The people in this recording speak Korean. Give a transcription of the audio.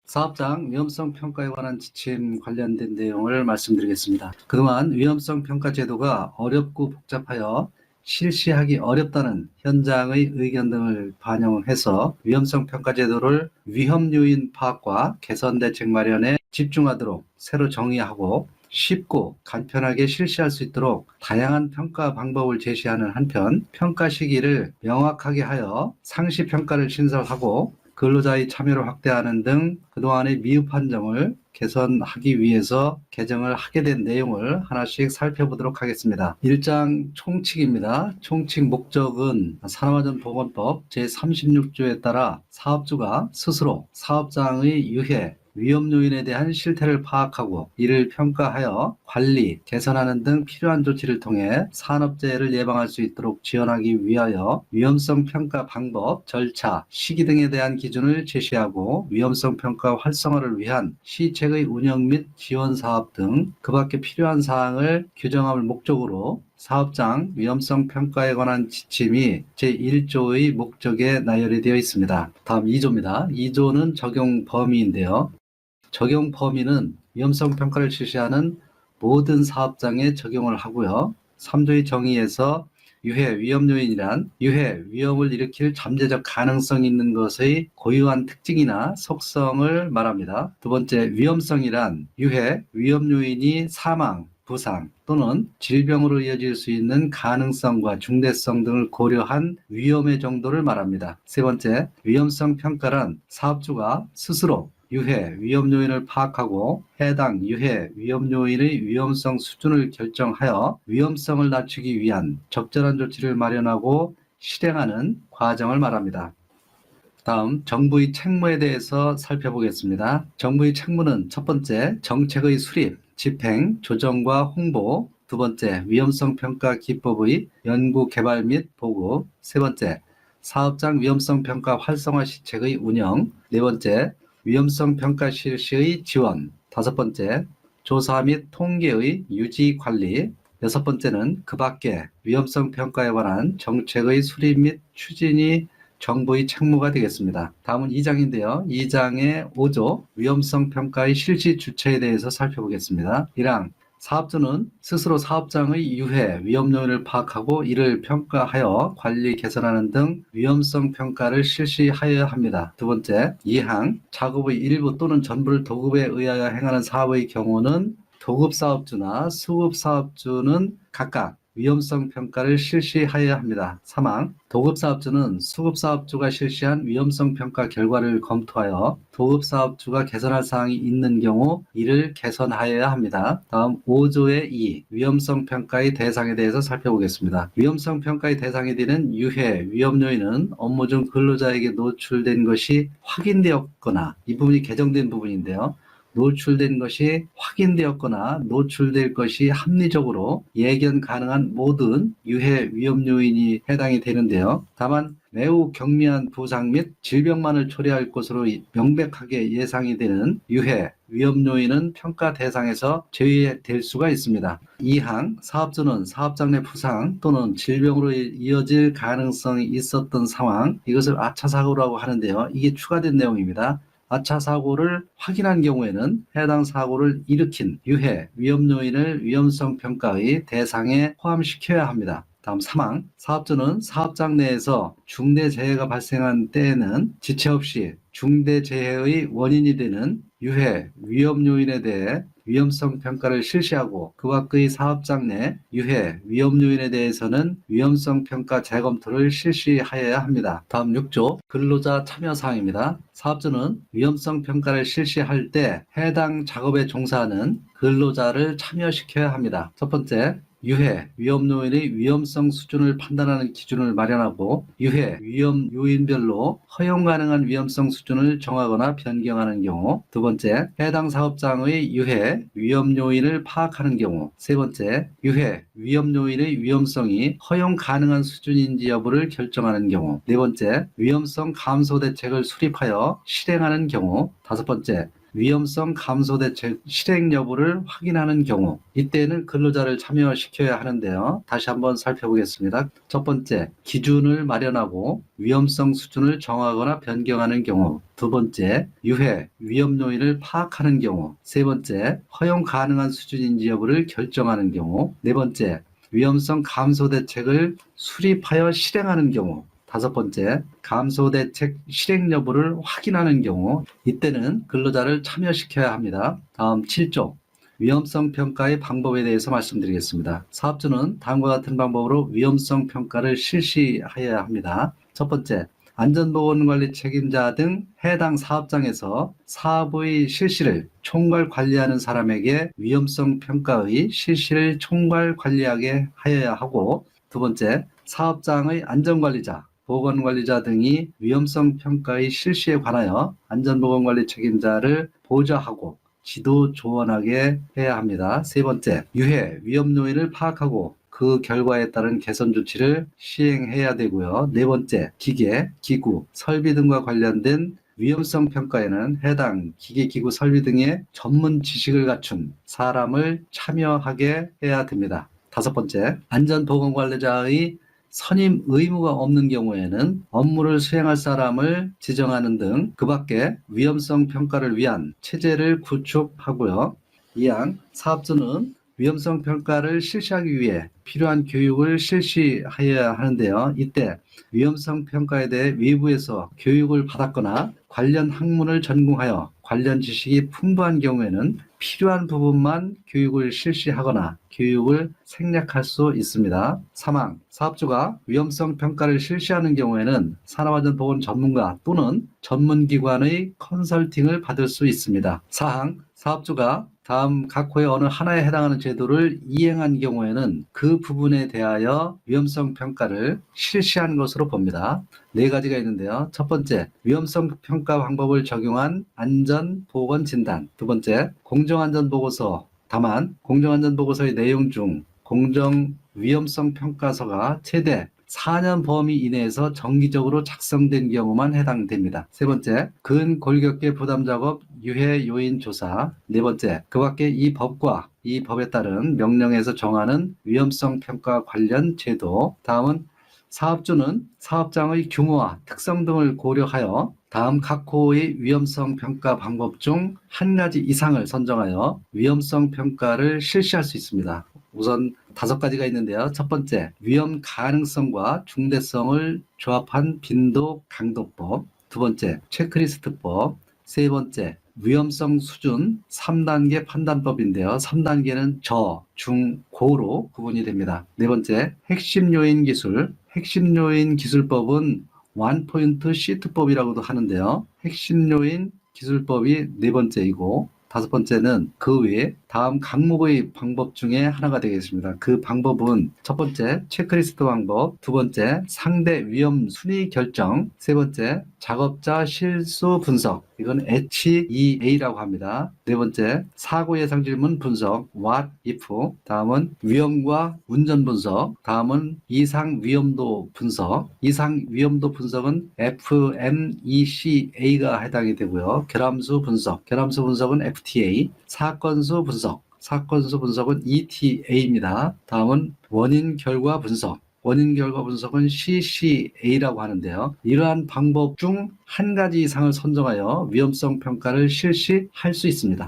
사업장 위험성 평가에 관한 지침 관련된 내용을 말씀드리겠습니다. 그동안 위험성 평가 제도가 어렵고 복잡하여 실시하기 어렵다는 현장의 의견 등을 반영해서 위험성 평가 제도를 위험 요인 파악과 개선 대책 마련에 집중하도록 새로 정의하고 쉽고 간편하게 실시할 수 있도록 다양한 평가 방법을 제시하는 한편 평가 시기를 명확하게 하여 상시 평가를 신설하고 근로자의 참여를 확대하는 등 그동안의 미흡한 점을 개선하기 위해서 개정을 하게 된 내용을 하나씩 살펴보도록 하겠습니다. 1장 총칙입니다. 총칙 목적은 산업안전보건법 제36조에 따라 사업주가 스스로 사업장의 유해, 위험 요인에 대한 실태를 파악하고 이를 평가하여 관리, 개선하는 등 필요한 조치를 통해 산업재해를 예방할 수 있도록 지원하기 위하여 위험성 평가 방법, 절차, 시기 등에 대한 기준을 제시하고 위험성 평가 활성화를 위한 시책의 운영 및 지원 사업 등 그 밖에 필요한 사항을 규정함을 목적으로 사업장 위험성 평가에 관한 지침이 제1조의 목적에 나열이 되어 있습니다. 다음 2조입니다. 2조는 적용 범위인데요. 적용 범위는 위험성 평가를 실시하는 모든 사업장에 적용을 하고요. 3조의 정의에서 유해, 위험 요인이란 유해, 위험을 일으킬 잠재적 가능성이 있는 것의 고유한 특징이나 속성을 말합니다. 두 번째, 위험성이란 유해, 위험 요인이 사망, 부상 또는 질병으로 이어질 수 있는 가능성과 중대성 등을 고려한 위험의 정도를 말합니다. 세 번째, 위험성 평가란 사업주가 스스로 유해, 위험 요인을 파악하고 해당 유해, 위험 요인의 위험성 수준을 결정하여 위험성을 낮추기 위한 적절한 조치를 마련하고 실행하는 과정을 말합니다. 다음 정부의 책무에 대해서 살펴보겠습니다. 정부의 책무는 첫 번째, 정책의 수립, 집행, 조정과 홍보. 두 번째, 위험성 평가 기법의 연구, 개발 및 보급. 세 번째, 사업장 위험성 평가 활성화 시책의 운영. 네 번째, 위험성 평가 실시의 지원. 다섯 번째, 조사 및 통계의 유지 관리. 여섯 번째는 그 밖에 위험성 평가에 관한 정책의 수립 및 추진이 정부의 책무가 되겠습니다. 다음은 2장인데요. 2장의 5조 위험성 평가의 실시 주체에 대해서 살펴보겠습니다. 1항 사업주는 스스로 사업장의 유해, 위험 요인을 파악하고 이를 평가하여 관리, 개선하는 등 위험성 평가를 실시하여야 합니다. 두 번째, 2항 작업의 일부 또는 전부를 도급에 의하여 행하는 사업의 경우는 도급사업주나 수급사업주는 각각 위험성 평가를 실시하여야 합니다. 3항 도급사업주는 수급사업주가 실시한 위험성 평가 결과를 검토하여 도급사업주가 개선할 사항이 있는 경우 이를 개선하여야 합니다. 다음 5조의 2 위험성 평가의 대상에 대해서 살펴보겠습니다. 위험성 평가의 대상이 되는 유해, 위험 요인은 업무 중 근로자에게 노출된 것이 확인되었거나 이 부분이 개정된 부분인데요. 노출된 것이 확인되었거나 노출될 것이 합리적으로 예견 가능한 모든 유해 위험 요인이 해당이 되는데요. 다만 매우 경미한 부상 및 질병만을 초래할 것으로 명백하게 예상이 되는 유해 위험 요인은 평가 대상에서 제외될 수가 있습니다. 2항 사업주는 사업장 내 부상 또는 질병으로 이어질 가능성이 있었던 상황, 이것을 아차사고라고 하는데요. 이게 추가된 내용입니다. 아차 사고를 확인한 경우에는 해당 사고를 일으킨 유해, 위험 요인을 위험성 평가의 대상에 포함시켜야 합니다. 다음 3항 사업주는 사업장 내에서 중대재해가 발생한 때에는 지체 없이 중대재해의 원인이 되는 유해, 위험 요인에 대해 위험성 평가를 실시하고 그 밖의 사업장 내 유해, 위험 요인에 대해서는 위험성 평가 재검토를 실시하여야 합니다. 다음 6조 근로자 참여 사항입니다. 사업주는 위험성 평가를 실시할 때 해당 작업에 종사하는 근로자를 참여시켜야 합니다. 첫 번째, 유해, 위험 요인의 위험성 수준을 판단하는 기준을 마련하고 유해, 위험 요인별로 허용 가능한 위험성 수준을 정하거나 변경하는 경우. 두 번째, 해당 사업장의 유해, 위험 요인을 파악하는 경우. 세 번째, 유해, 위험 요인의 위험성이 허용 가능한 수준인지 여부를 결정하는 경우. 네 번째, 위험성 감소 대책을 수립하여 실행하는 경우. 다섯 번째, 위험성 감소 대책 실행 여부를 확인하는 경우, 이때는 근로자를 참여시켜야 하는데요. 다시 한번 살펴보겠습니다. 첫 번째, 기준을 마련하고 위험성 수준을 정하거나 변경하는 경우. 두 번째, 유해, 위험 요인을 파악하는 경우. 세 번째, 허용 가능한 수준인지 여부를 결정하는 경우. 네 번째, 위험성 감소 대책을 수립하여 실행하는 경우. 다섯 번째, 감소 대책 실행 여부를 확인하는 경우, 이때는 근로자를 참여시켜야 합니다. 다음 7조, 위험성 평가의 방법에 대해서 말씀드리겠습니다. 사업주는 다음과 같은 방법으로 위험성 평가를 실시해야 합니다. 첫 번째, 안전보건관리 책임자 등 해당 사업장에서 사업의 실시를 총괄 관리하는 사람에게 위험성 평가의 실시를 총괄 관리하게 하여야 하고, 두 번째, 사업장의 안전관리자, 보건관리자 등이 위험성 평가의 실시에 관하여 안전보건관리 책임자를 보좌하고 지도 조언하게 해야 합니다. 세 번째, 유해, 위험 요인을 파악하고 그 결과에 따른 개선 조치를 시행해야 되고요. 네 번째, 기계, 기구, 설비 등과 관련된 위험성 평가에는 해당 기계, 기구, 설비 등의 전문 지식을 갖춘 사람을 참여하게 해야 됩니다. 다섯 번째, 안전보건관리자의 선임 의무가 없는 경우에는 업무를 수행할 사람을 지정하는 등 그 밖에 위험성 평가를 위한 체제를 구축하고요. 이항 사업주는 위험성 평가를 실시하기 위해 필요한 교육을 실시해야 하는데요. 이때 위험성 평가에 대해 외부에서 교육을 받았거나 관련 학문을 전공하여 관련 지식이 풍부한 경우에는 필요한 부분만 교육을 실시하거나 교육을 생략할 수 있습니다. 사망, 사업주가 위험성 평가를 실시하는 경우에는 산업안전보건 전문가 또는 전문기관의 컨설팅을 받을 수 있습니다. 사항, 사업주가 다음 각 호의 어느 하나에 해당하는 제도를 이행한 경우에는 그 부분에 대하여 위험성 평가를 실시한 것으로 봅니다. 네 가지가 있는데요. 첫 번째, 위험성 평가 방법을 적용한 안전 보건 진단. 두 번째, 공정안전보고서. 다만 공정안전보고서의 내용 중 공정 위험성 평가서가 최대 4년 범위 이내에서 정기적으로 작성된 경우만 해당됩니다. 세 번째, 근골격계 부담 작업 유해 요인 조사. 네 번째, 그 밖에 이 법과 이 법에 따른 명령에서 정하는 위험성 평가 관련 제도. 다음은 사업주는 사업장의 규모와 특성 등을 고려하여 다음 각 호의 위험성 평가 방법 중 한 가지 이상을 선정하여 위험성 평가를 실시할 수 있습니다. 우선 다섯 가지가 있는데요. 첫 번째, 위험 가능성과 중대성을 조합한 빈도 강도법. 두 번째, 체크리스트법. 세 번째, 위험성 수준 3단계 판단법인데요. 3단계는 저, 중, 고로 구분이 됩니다. 네 번째, 핵심 요인 기술. 핵심 요인 기술법은 원포인트 시트법이라고도 하는데요. 핵심 요인 기술법이 네 번째이고, 다섯 번째는 그 외에 다음 항목의 방법 중에 하나가 되겠습니다. 그 방법은 첫 번째, 체크리스트 방법, 두 번째, 상대 위험 순위 결정, 세 번째, 작업자 실수 분석, 이건 HEA라고 합니다. 네 번째, 사고 예상 질문 분석, What if, 다음은 위험과 운전 분석, 다음은 이상 위험도 분석, 이상 위험도 분석은 FMECA가 해당이 되고요. 결함수 분석, 결함수 분석은 FTA, 사건수 분석, 사건수 분석은 ETA입니다. 다음은 원인 결과 분석, 원인 결과 분석은 CCA라고 하는데요. 이러한 방법 중 한 가지 이상을 선정하여 위험성 평가를 실시할 수 있습니다.